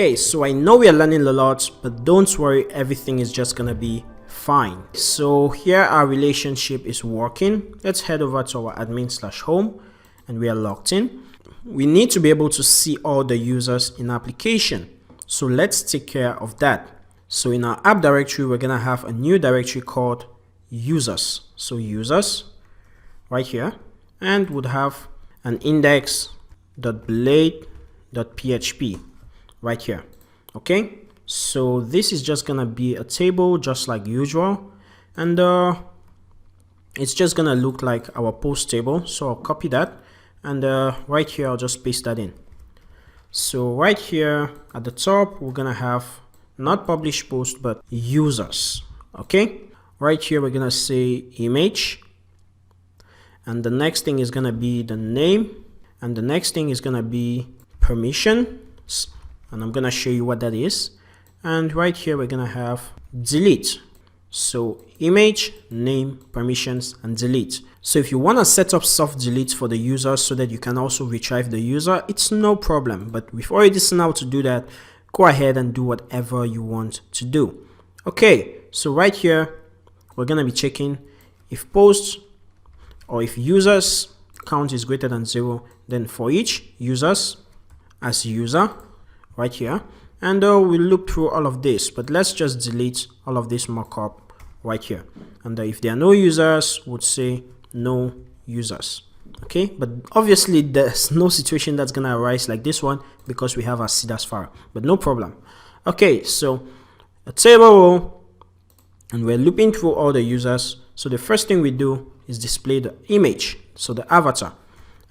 Okay, so I know we are learning a lot, but don't worry, everything is just gonna be fine. So here our relationship is working. Let's head over to our admin/home and we are logged in. We need to be able to see all the users in application. So let's take care of that. So in our app directory, we're gonna have a new directory called users. So users right here, and would have an index.blade.php right here. Okay, so this is just gonna be a table just like usual, and it's just gonna look like our post table. So I'll copy that, and right here I'll just paste that in. So right here at the top, we're gonna have not published post but users. Okay, right here we're gonna say image, and the next thing is gonna be the name, and the next thing is gonna be permissions, and I'm gonna show you what that is. And right here we're gonna have delete. So image, name, permissions, and delete. So if you want to set up soft delete for the user so that you can also retrieve the user, it's no problem. But we've already seen how to do that. Go ahead and do whatever you want to do. Okay, so right here we're gonna be checking if posts or if users count is greater than 0, then for each users as user right here, and we'll look through all of this, but let's just delete all of this markup right here. And if there are no users, would say no users. Okay, but obviously there's no situation that's gonna arise like this one because we have our CDAS file, but no problem. Okay, so a table row, and we're looping through all the users. So the first thing we do is display the image, so the avatar,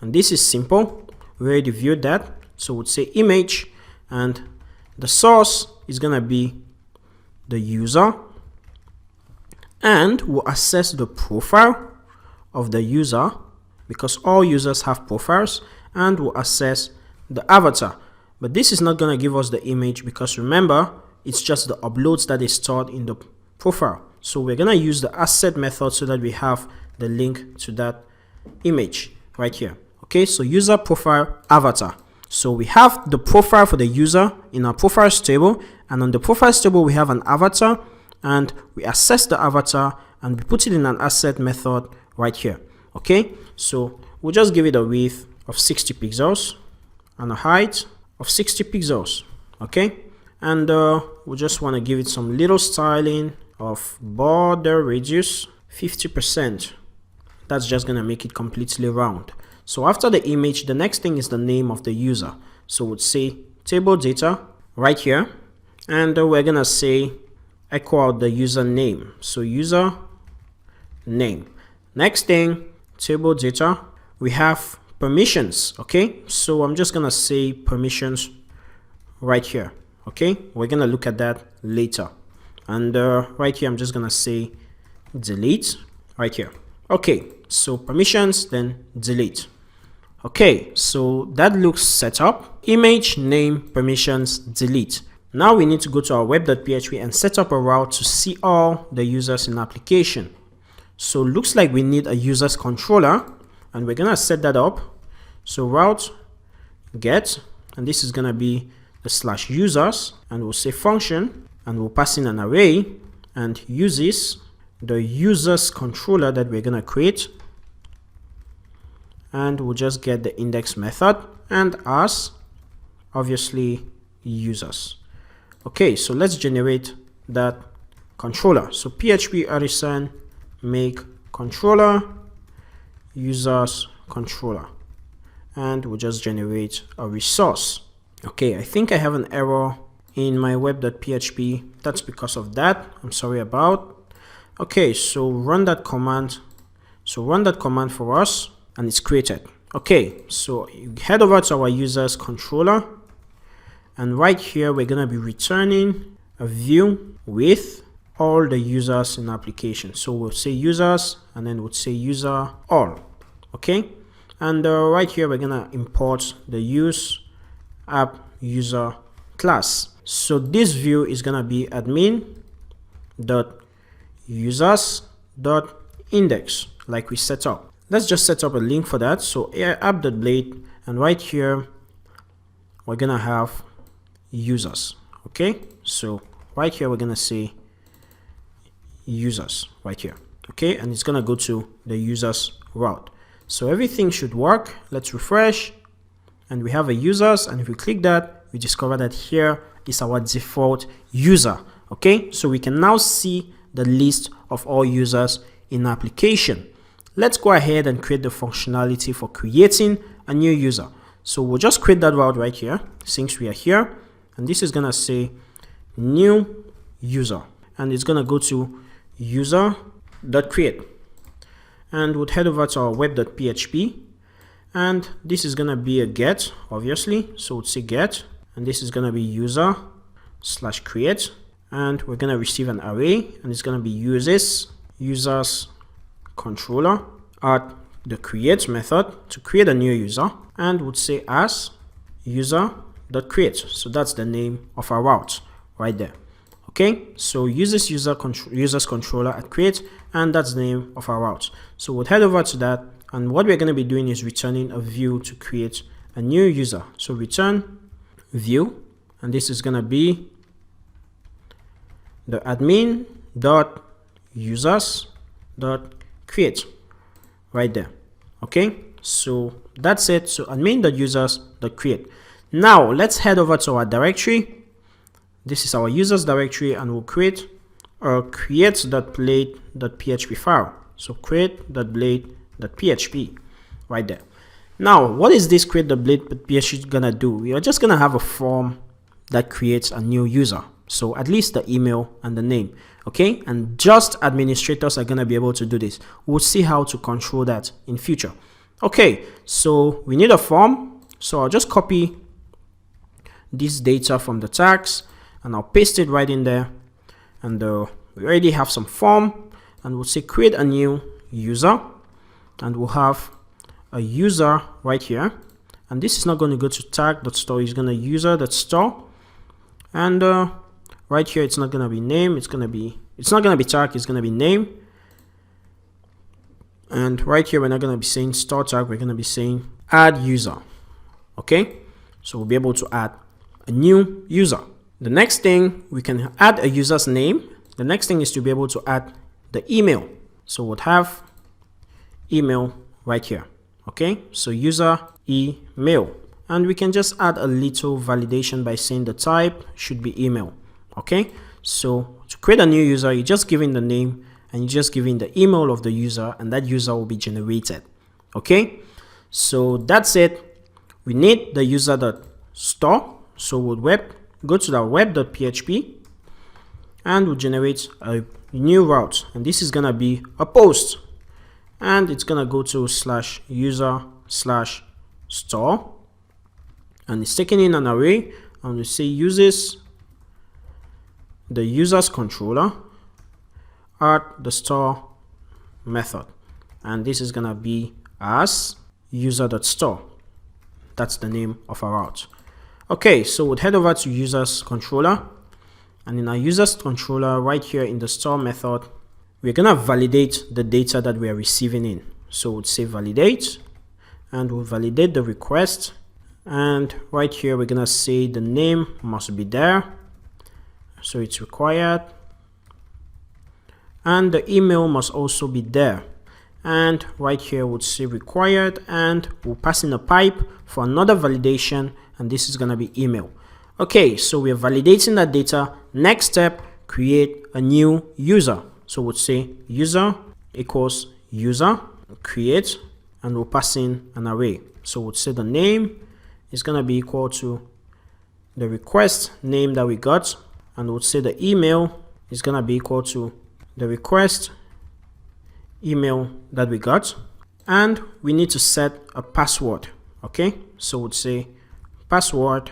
and this is simple. We already viewed that, so we'd say image, and the source is gonna be the user, and we'll access the profile of the user because all users have profiles, and we'll access the avatar. But this is not gonna give us the image because remember, it's just the uploads that is stored in the profile. So we're gonna use the asset method so that we have the link to that image right here. Okay, so user, profile, avatar. So we have the profile for the user in our profiles table, and on the profiles table we have an avatar, and we access the avatar and we put it in an asset method right here. Okay, so we'll just give it a width of 60 pixels and a height of 60 pixels. Okay, and we just want to give it some little styling of border radius 50%. That's just gonna make it completely round. So after the image, the next thing is the name of the user. So we'd say table data right here, and we're gonna say echo out the user name. So user name. Next thing, table data, we have permissions. Okay, so I'm just gonna say permissions right here. Okay, we're gonna look at that later. And right here I'm just gonna say delete right here. Okay, so permissions, then delete. Okay, so that looks set up. Image, name, permissions, delete. Now we need to go to our web.php and set up a route to see all the users in application. So looks like we need a users controller, and we're gonna set that up. So route get, and this is gonna be the /users, and we'll say function, and we'll pass in an array and uses the users controller that we're gonna create, and we'll just get the index method and as obviously users. Okay, so let's generate that controller. So php artisan make controller users controller, and we'll just generate a resource. Okay, I think I have an error in my web.php. That's because of that. I'm sorry about. Okay, so run that command. So run that command for us, and it's created. Okay, so you head over to our users controller, and right here we're gonna be returning a view with all the users in application. So we'll say users, and then we'll say user all. Okay, and right here we're gonna import the use app user class. So this view is gonna be admin.users.index like we set up. Let's just set up a link for that. So app.blade, and right here we're gonna have users. Okay, so right here we're gonna say users right here. Okay, and it's gonna go to the users route. So everything should work. Let's refresh, and we have a users, and if we click that, we discover that here is our default user. Okay, so we can now see the list of all users in our application. Let's go ahead and create the functionality for creating a new user. So we'll just create that route right here since we are here, and this is gonna say new user, and it's gonna go to user.create, and we'll head over to our web.php, and this is gonna be a get, obviously, so we'll say get, and this is gonna be user/create, and we're gonna receive an array, and it's gonna be users controller at the create method to create a new user, and would say as user.create. So that's the name of our route right there. Okay, so users controller at create, and that's the name of our route. So we'll head over to that, and what we're going to be doing is returning a view to create a new user. So return view, and this is going to be the admin.users.create right there. Okay, so that's it. So admin.users.create. Now let's head over to our directory. This is our users directory, and we'll create a create.blade.php file. So create.blade.php right there. Now, what is this create.blade.php gonna do? We are just gonna have a form that creates a new user. So at least the email and the name. Okay, and just administrators are gonna be able to do this. We'll see how to control that in future. Okay, so we need a form. So I'll just copy this data from the tags, and I'll paste it right in there, and we already have some form, and we'll say create a new user, and we'll have a user right here, and this is not going to go to tag.store, it's going to user.store, and right here it's not going to be name, it's not going to be tag, it's going to be name, and right here we're not going to be saying store tag, we're going to be saying add user. Okay, so we'll be able to add a new user. The next thing, we can add a user's name. The next thing is to be able to add the email. So we'll have email right here. Okay, so user email, and we can just add a little validation by saying the type should be email. Okay, so to create a new user, you just give in the name, and you just give in the email of the user, and that user will be generated. Okay, so that's it. We need the user.store, so we'll go to the web.php, and we'll generate a new route, and this is gonna be a post, and it's gonna go to /user/store, and it's taking in an array, and we say uses the users controller at the store method, and this is gonna be as user.store. That's the name of our route. Okay, so we'll head over to users controller, and in our users controller right here in the store method, we're gonna validate the data that we are receiving in. So we'll say validate, and we'll validate the request, and right here we're gonna say the name must be there, so it's required, and the email must also be there, and right here we'll say required, and we'll pass in a pipe for another validation, and this is going to be email. Okay, so we're validating that data. Next step, create a new user. So we'll say user equals user create, and we'll pass in an array. So we'll say the name is going to be equal to the request name that we got, and we'll say the email is going to be equal to the request email that we got, and we need to set a password. Okay, so we'll say password,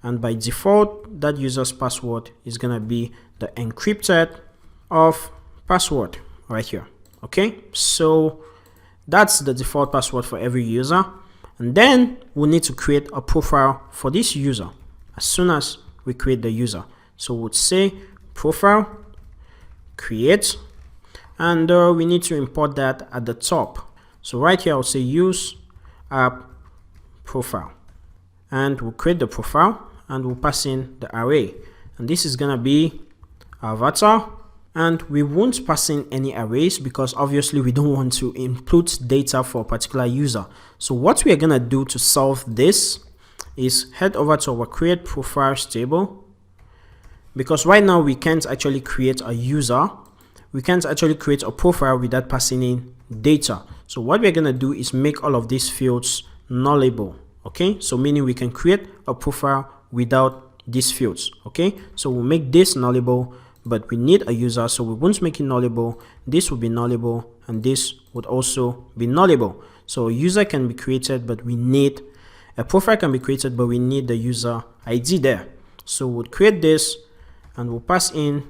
and by default that user's password is gonna be the encrypted of password right here. Okay, so that's the default password for every user, and then we need to create a profile for this user as soon as we create the user. So we'll say profile create, and we need to import that at the top. So right here I'll say use app profile, and we'll create the profile, and we'll pass in the array, and this is gonna be avatar. And we won't pass in any arrays because obviously we don't want to input data for a particular user. So what we are gonna do to solve this is head over to our create profiles table, because right now we can't actually create a user, we can't actually create a profile without passing in data. So what we're gonna do is make all of these fields nullable. Okay, so meaning we can create a profile without these fields. Okay, so we'll make this nullable, but we need a user, so we won't make it nullable. This will be nullable, and this would also be nullable. So a user can be created, but we need a profile can be created, but we need the user ID there. So we'll create this, and we'll pass in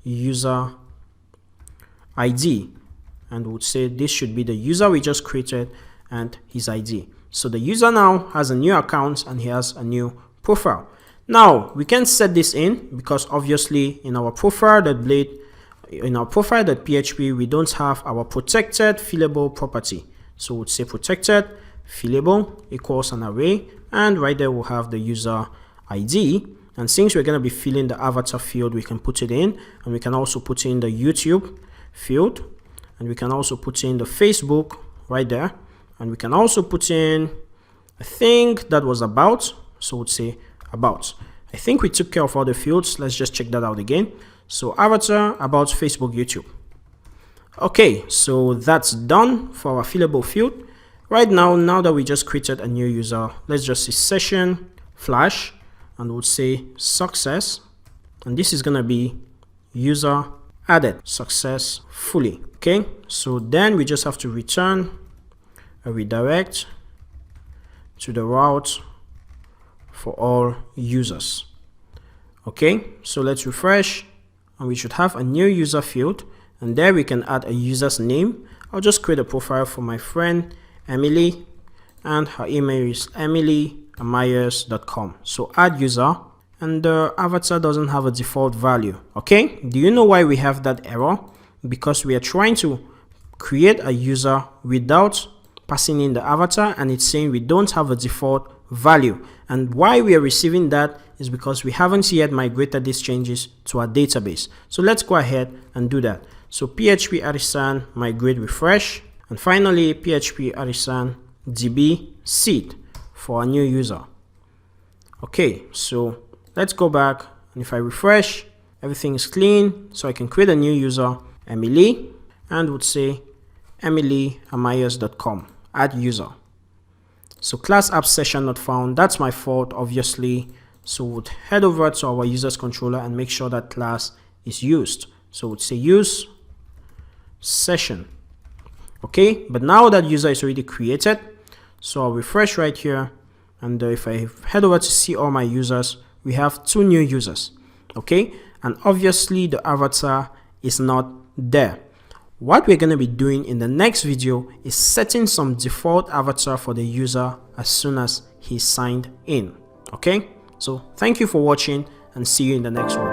user ID, and we'll say this should be the user we just created and his ID. So the user now has a new account and he has a new profile. Now we can set this in because obviously in our profile.php we don't have our protected fillable property. So we'll say protected fillable equals an array, and right there we'll have the user ID. And since we're going to be filling the avatar field, we can put it in, and we can also put in the YouTube field, and we can also put in the Facebook right there, and we can also put in, I think that was about, so we'll say about. I think we took care of all the fields. Let's just check that out again. So avatar, about, Facebook, YouTube. Okay, so that's done for our fillable field. Right now that we just created a new user, let's just say session flash, and we'll say success, and this is gonna be user added successfully. Okay, so then we just have to return a redirect to the route for all users. Okay, so let's refresh, and we should have a new user field, and there we can add a user's name. I'll just create a profile for my friend Emily, and her email is emily@myers.com. So add user, and the avatar doesn't have a default value. Okay, do you know why we have that error? Because we are trying to create a user without passing in the avatar, and it's saying we don't have a default value. And why we are receiving that is because we haven't yet migrated these changes to our database. So let's go ahead and do that. So php artisan migrate refresh, and finally php artisan db seed for a new user. Okay, so let's go back, and if I refresh, everything is clean. So I can create a new user, Emily, and would say emily@myers.com, add user. So class app session not found, that's my fault obviously. So we'll head over to our users controller and make sure that class is used. So we'll say use session. Okay, but now that user is already created, so I'll refresh right here, and if I head over to see all my users, we have 2 new users. Okay, and obviously the avatar is not there. What we're going to be doing in the next video is setting some default avatar for the user as soon as he's signed in. Okay, so thank you for watching, and see you in the next one.